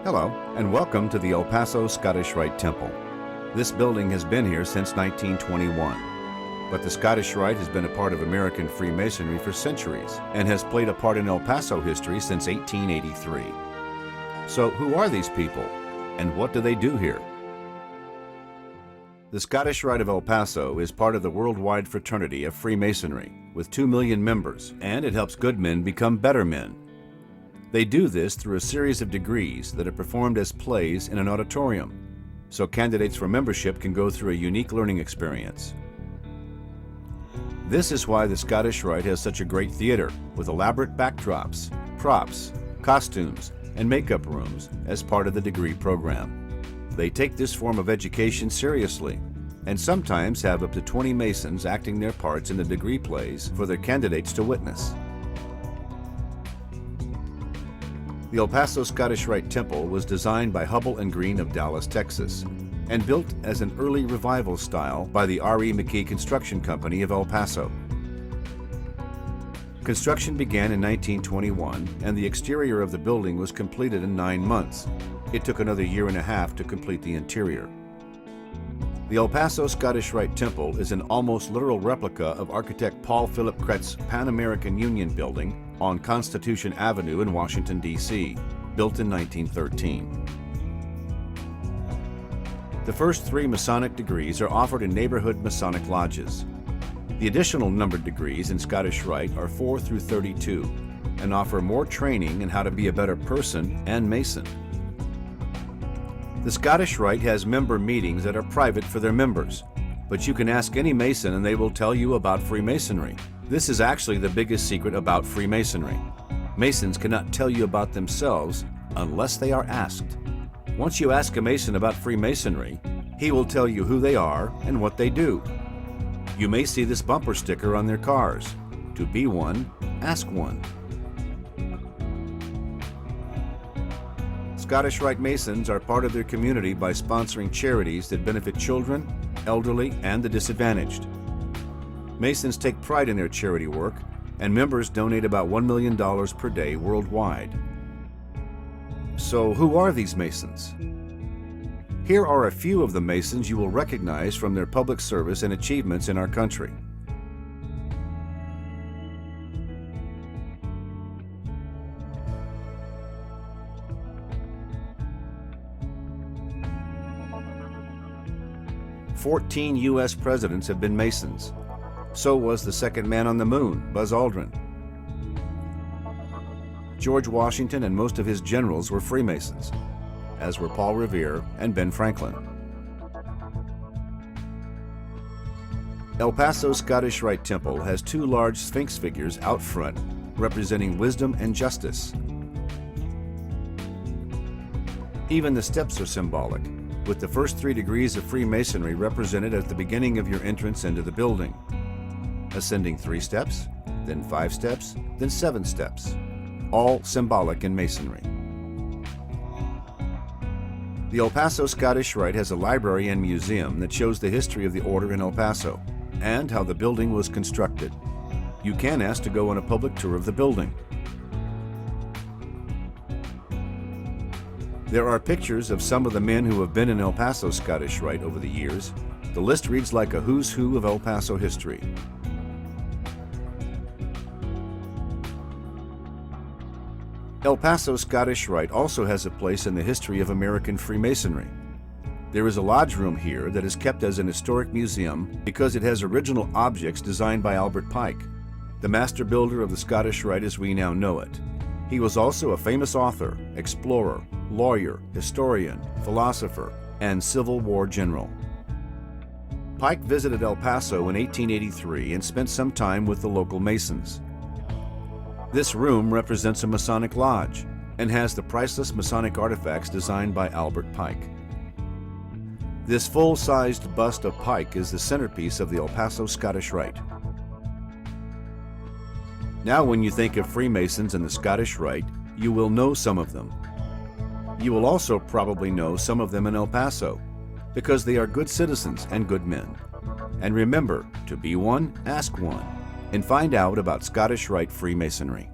Hello, and welcome to the El Paso Scottish Rite Temple. This building has been here since 1921, but the Scottish Rite has been a part of American Freemasonry for centuries and has played a part in El Paso history since 1883. So who are these people, and what do they do here? The Scottish Rite of El Paso is part of the worldwide fraternity of Freemasonry, with 2 million members, and it helps good men become better men. They do this through a series of degrees that are performed as plays in an auditorium, so candidates for membership can go through a unique learning experience. This is why the Scottish Rite has such a great theater, with elaborate backdrops, props, costumes, and makeup rooms as part of the degree program. They take this form of education seriously, and sometimes have up to 20 Masons acting their parts in the degree plays for their candidates to witness. The El Paso Scottish Rite Temple was designed by Hubble and Green of Dallas, Texas, and built as an early revival style by the R.E. McKee Construction Company of El Paso. Construction began in 1921, and the exterior of the building was completed in 9 months. It took another year and a half to complete the interior. The El Paso Scottish Rite Temple is an almost literal replica of architect Paul Philip Kretz's Pan American Union building on Constitution Avenue in Washington, D.C., built in 1913. The first 3 Masonic degrees are offered in neighborhood Masonic lodges. The additional numbered degrees in Scottish Rite are 4 through 32 and offer more training in how to be a better person and Mason. The Scottish Rite has member meetings that are private for their members, but you can ask any Mason and they will tell you about Freemasonry. This is actually the biggest secret about Freemasonry. Masons cannot tell you about themselves unless they are asked. Once you ask a Mason about Freemasonry, he will tell you who they are and what they do. You may see this bumper sticker on their cars. To be one, ask one. Scottish Rite Masons are part of their community by sponsoring charities that benefit children, elderly, and the disadvantaged. Masons take pride in their charity work, and members donate about $1 million per day worldwide. So who are these Masons? Here are a few of the Masons you will recognize from their public service and achievements in our country. "14 U.S. presidents have been Masons. So was the second man on the moon, Buzz Aldrin. George Washington and most of his generals were Freemasons, as were Paul Revere and Ben Franklin. El Paso Scottish Rite Temple has 2 large Sphinx figures out front, representing wisdom and justice. Even the steps are symbolic, with the first 3 degrees of Freemasonry represented at the beginning of your entrance into the building. Ascending 3 steps, then 5 steps, then 7 steps, all symbolic in Masonry. The El Paso Scottish Rite has a library and museum that shows the history of the order in El Paso and how the building was constructed. You can ask to go on a public tour of the building. There are pictures of some of the men who have been in El Paso Scottish Rite over the years. The list reads like a who's who of El Paso history. El Paso Scottish Rite also has a place in the history of American Freemasonry. There is a lodge room here that is kept as an historic museum because it has original objects designed by Albert Pike, the master builder of the Scottish Rite as we now know it. He was also a famous author, explorer, lawyer, historian, philosopher, and Civil War general. Pike visited El Paso in 1883 and spent some time with the local Masons. This room represents a Masonic lodge and has the priceless Masonic artifacts designed by Albert Pike. This full-sized bust of Pike is the centerpiece of the El Paso Scottish Rite. Now when you think of Freemasons and the Scottish Rite, you will know some of them. You will also probably know some of them in El Paso, because they are good citizens and good men. And remember, to be one, ask one, and find out about Scottish Rite Freemasonry.